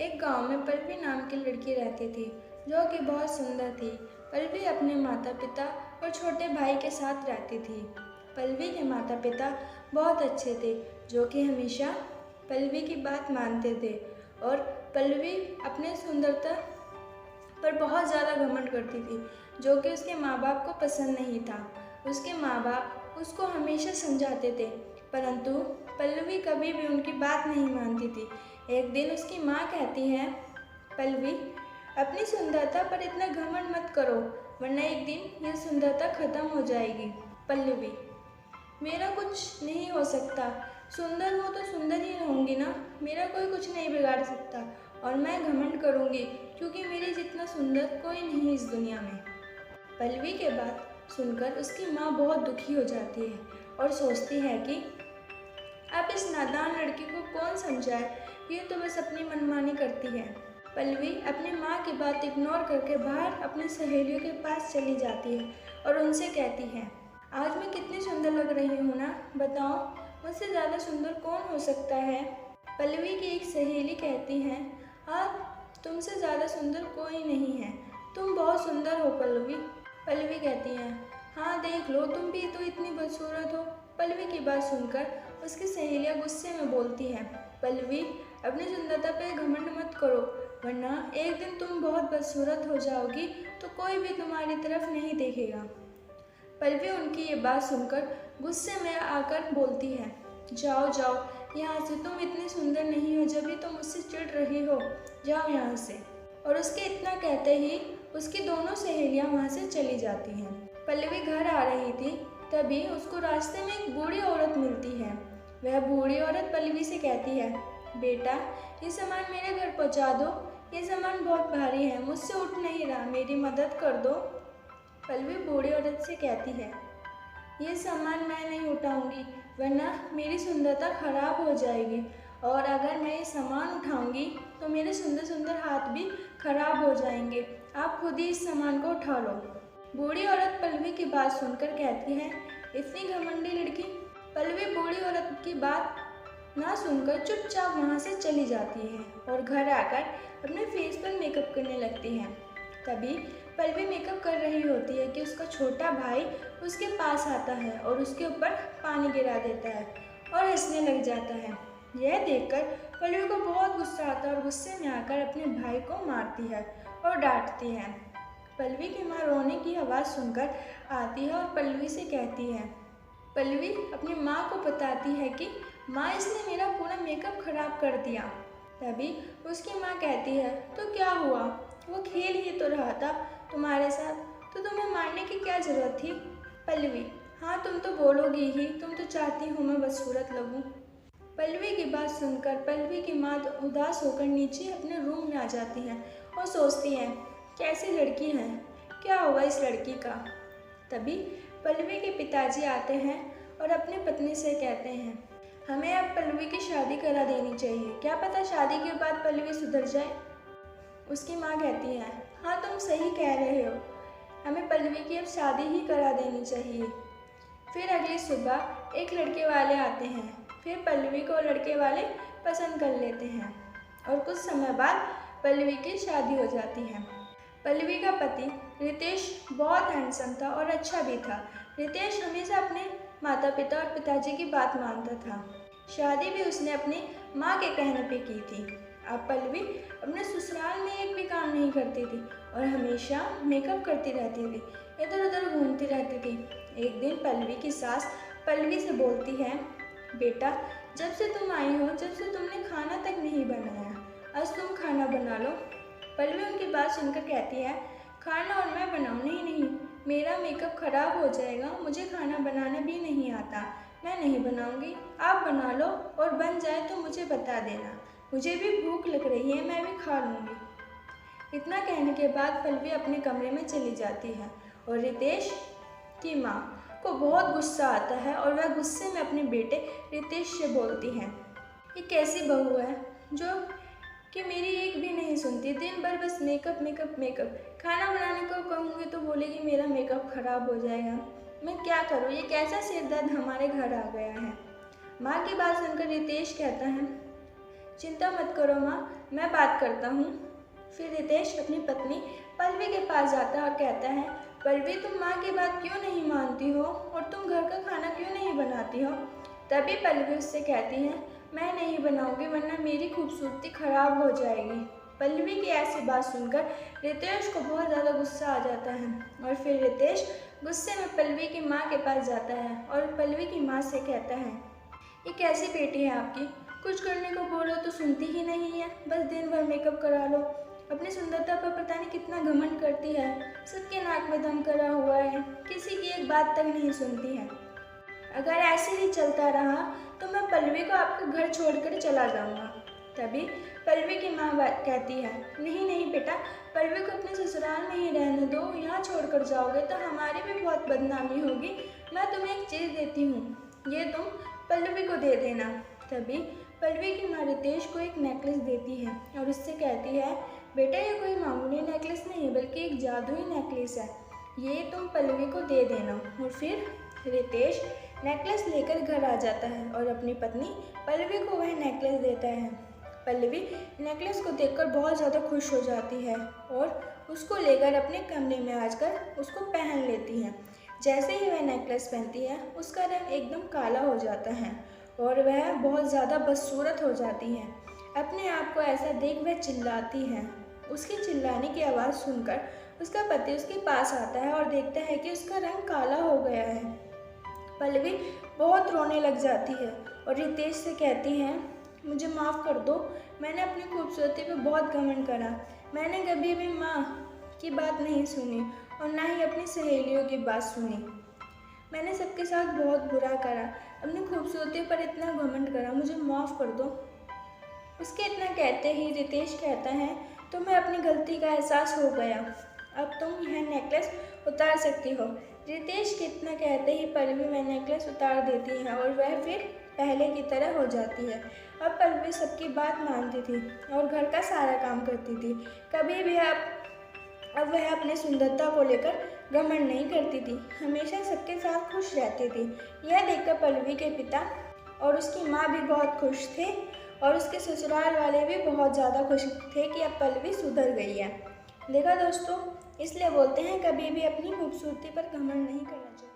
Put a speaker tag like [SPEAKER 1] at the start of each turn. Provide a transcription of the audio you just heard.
[SPEAKER 1] एक गांव में पल्लवी नाम की लड़की रहती थी जो कि बहुत सुंदर थी। पल्लवी अपने माता पिता और छोटे भाई के साथ रहती थी। पल्लवी के माता पिता बहुत अच्छे थे जो कि हमेशा पल्लवी की बात मानते थे और पल्लवी अपने सुंदरता पर बहुत ज़्यादा घमंड करती थी जो कि उसके माँ बाप को पसंद नहीं था। उसके माँ बाप उसको हमेशा समझाते थे परंतु पल्लवी कभी भी उनकी बात नहीं मानती थी। एक दिन उसकी माँ कहती है, पल्लवी अपनी सुंदरता पर इतना घमंड मत करो वरना एक दिन यह सुंदरता खत्म हो जाएगी। पल्लवी मेरा कुछ नहीं हो सकता, सुंदर हो तो सुंदर ही रहूँगी ना, मेरा कोई कुछ नहीं बिगाड़ सकता और मैं घमंड करूँगी क्योंकि मेरे जितना सुंदर कोई नहीं इस दुनिया में। पल्लवी के बात सुनकर उसकी माँ बहुत दुखी हो जाती है और सोचती है कि अब इस नादान लड़की को कौन समझाए, ये तो बस अपनी मनमानी करती है। पल्लवी अपनी माँ की बात इग्नोर करके बाहर अपनी सहेलियों के पास चली जाती है और उनसे कहती है, आज मैं कितनी सुंदर लग रही हूँ ना, बताओ मुझसे ज़्यादा सुंदर कौन हो सकता है। पल्लवी की एक सहेली कहती है, हाँ तुमसे ज़्यादा सुंदर कोई नहीं है, तुम बहुत सुंदर हो पल्लवी। पल्लवी कहती है, हाँ देख लो तुम भी तो इतनी बदसूरत हो। पल्लवी की बात सुनकर उसकी सहेलियाँ गुस्से में बोलती हैं, पल्लवी अपनी सुंदरता पे घमंड मत करो वरना एक दिन तुम बहुत बदसूरत हो जाओगी तो कोई भी तुम्हारी तरफ नहीं देखेगा। पल्लवी उनकी ये बात सुनकर गुस्से में आकर बोलती है, जाओ जाओ यहाँ से, तुम इतनी सुंदर नहीं हो जब भी तुम मुझसे चिढ़ रही हो, जाओ यहाँ से। और उसके इतना कहते ही उसकी दोनों सहेलियाँ वहाँ से चली जाती हैं। पल्लवी घर आ रही थी तभी उसको रास्ते में एक बूढ़ी औरत मिलती है। वह बूढ़ी औरत पल्लवी से कहती है, बेटा ये सामान मेरे घर पहुँचा दो, ये सामान बहुत भारी है, मुझसे उठ नहीं रहा, मेरी मदद कर दो। पल्लवी बूढ़ी औरत से कहती है, ये सामान मैं नहीं उठाऊंगी वरना मेरी सुंदरता खराब हो जाएगी और अगर मैं ये सामान उठाऊंगी तो मेरे सुंदर सुंदर हाथ भी खराब हो जाएंगे, आप खुद ही इस सामान को उठा लो। बूढ़ी औरत पल्लवी की बात सुनकर कहती है, इतनी घमंडी लड़की। पल्लवी बूढ़ी औरत की बात ना सुनकर चुपचाप वहाँ से चली जाती है और घर आकर अपने फेस पर मेकअप करने लगती है। तभी पल्लवी मेकअप कर रही होती है कि उसका छोटा भाई उसके पास आता है और उसके ऊपर पानी गिरा देता है और हंसने लग जाता है। यह देखकर पल्लवी को बहुत गुस्सा आता है और गुस्से में आकर अपने भाई को मारती है और डांटती है। पल्लवी की माँ रोने की आवाज़ सुनकर आती है और पल्लवी से कहती है, पल्लवी अपनी माँ को बताती है कि माँ इसने मेरा पूरा मेकअप खराब कर दिया। तभी उसकी माँ कहती है, तो क्या हुआ, वो खेल ही तो रहा था तुम्हारे साथ, तो तुम्हें मारने की क्या ज़रूरत थी। पल्लवी, हाँ तुम तो बोलोगी ही, तुम तो चाहती हो मैं बदसूरत लगूं। पल्लवी की बात सुनकर पल्लवी की माँ उदास होकर नीचे अपने रूम में आ जाती है और सोचती है, कैसी लड़की है, क्या होगा इस लड़की का। तभी पल्लवी के पिताजी आते हैं और अपनी पत्नी से कहते हैं, हमें अब पल्लवी की शादी करा देनी चाहिए, क्या पता शादी के बाद पल्लवी सुधर जाए। उसकी माँ कहती है, हाँ तुम सही कह रहे हो, हमें पल्लवी की अब शादी ही करा देनी चाहिए। फिर अगली सुबह एक लड़के वाले आते हैं, फिर पल्लवी को लड़के वाले पसंद कर लेते हैं और कुछ समय बाद पल्लवी की शादी हो जाती है। पल्लवी का पति रितेश बहुत हैंडसम था और अच्छा भी था। रितेश हमेशा अपने माता पिता और पिताजी की बात मानता था। शादी भी उसने अपनी माँ के कहने पे की थी। अब पल्लवी अपने ससुराल में एक भी काम नहीं करती थी और हमेशा मेकअप करती रहती थी, इधर उधर घूमती रहती थी। एक दिन पल्लवी की सास पल्लवी से बोलती है, बेटा जब से तुम आई हो जब से तुमने खाना तक नहीं बनाया, आज तुम खाना बना लो। पल्लवी उनकी बात सुनकर कहती है, खाना और मैं बनाऊँ, नहीं, मेरा मेकअप खराब हो जाएगा, मुझे खाना बनाना भी नहीं आता, मैं नहीं बनाऊंगी, आप बना लो और बन जाए तो मुझे बता देना, मुझे भी भूख लग रही है, मैं भी खा लूँगी। इतना कहने के बाद पल्लवी अपने कमरे में चली जाती है और रितेश की माँ को बहुत गुस्सा आता है और वह गुस्से में अपने बेटे रितेश से बोलती है, ये कैसी बहू है जो कि मेरी एक भी नहीं सुनती, दिन भर बस मेकअप मेकअप मेकअप, खाना बनाने को कहूँगी तो बोलेगी मेरा मेकअप खराब हो जाएगा, मैं क्या करूँ, ये कैसा सिर दर्द हमारे घर आ गया है। माँ की बात सुनकर रितेश कहता है, चिंता मत करो माँ, मैं बात करता हूँ। फिर रितेश अपनी पत्नी पल्लवी के पास जाता है और कहता है, पल्लवी तुम माँ की बात क्यों नहीं मानती हो और तुम घर का खाना क्यों नहीं बनाती हो? तभी पल्लवी उससे कहती है, मैं नहीं बनाऊंगी वरना मेरी खूबसूरती खराब हो जाएगी। पल्लवी की ऐसी बात सुनकर रितेश को बहुत ज़्यादा गुस्सा आ जाता है और फिर रितेश गुस्से में पल्लवी की माँ के पास जाता है और पल्लवी की माँ से कहता है, ये कैसी बेटी है आपकी, कुछ करने को बोलो तो सुनती ही नहीं है, बस दिन भर मेकअप करा लो। अपनी सुंदरता पर पता नहीं कितना घमंड करती है, सबके नाक में दम करा हुआ है, किसी की एक बात तक नहीं सुनती है। अगर ऐसे ही चलता रहा तो मैं पल्लवी को आपका घर छोड़कर चला जाऊंगा। तभी पल्लवी की माँ कहती है, नहीं नहीं बेटा, पल्लवी को अपने ससुराल में ही रहने दो, यहाँ छोड़कर जाओगे तो हमारी भी बहुत बदनामी होगी। मैं तुम्हें एक चीज़ देती हूँ, ये तुम पल्लवी को दे देना। तभी पल्लवी की माँ रितेश को एक नेकलेस देती है और उससे कहती है, बेटा ये कोई मामूली नेकलेस नहीं है बल्कि एक जादुई नेकलेस है, ये तुम पल्लवी को दे देना। और फिर रितेश नेकलेस लेकर घर आ जाता है और अपनी पत्नी पल्लवी को वह नेकलेस देता है। पल्लवी नेकलेस को देखकर बहुत ज़्यादा खुश हो जाती है और उसको लेकर अपने कमरे में आकर उसको पहन लेती है। जैसे ही वह नेकलेस पहनती है उसका रंग एकदम काला हो जाता है और वह बहुत ज़्यादा बदसूरत हो जाती है। अपने आप को ऐसा देख वह चिल्लाती है। उसके चिल्लाने की आवाज़ सुनकर उसका पति उसके पास आता है और देखता है कि उसका रंग काला हो गया है। पल्लवी बहुत रोने लग जाती है और रितेश से कहती है, मुझे माफ़ कर दो, मैंने अपनी खूबसूरती पे बहुत घमंड करा। मैंने कभी भी माँ की बात नहीं सुनी और ना ही अपनी सहेलियों की बात सुनी। मैंने सबके साथ बहुत बुरा करा, अपनी खूबसूरती पर इतना घमंड करा, मुझे माफ़ कर दो। उसके इतना कहते ही रितेश कहता है, तुम्हें अपनी गलती का एहसास हो गया, अब तुम यह नेकलेस उतार सकती हो। रितेश के इतना कहते ही पल्लवी वह नेकलेस उतार देती है और वह फिर पहले की तरह हो जाती है। अब पल्लवी सबकी बात मानती थी और घर का सारा काम करती थी। कभी भी अब वह अपने सुंदरता को लेकर घमंड नहीं करती थी, हमेशा सबके साथ खुश रहती थी। यह देखकर पल्लवी के पिता और उसकी माँ भी बहुत खुश थे और उसके ससुराल वाले भी बहुत ज़्यादा खुश थे कि अब पल्लवी सुधर गई है। देखा दोस्तों, इसलिए बोलते हैं कभी भी अपनी खूबसूरती पर घमंड नहीं करना चाहिए।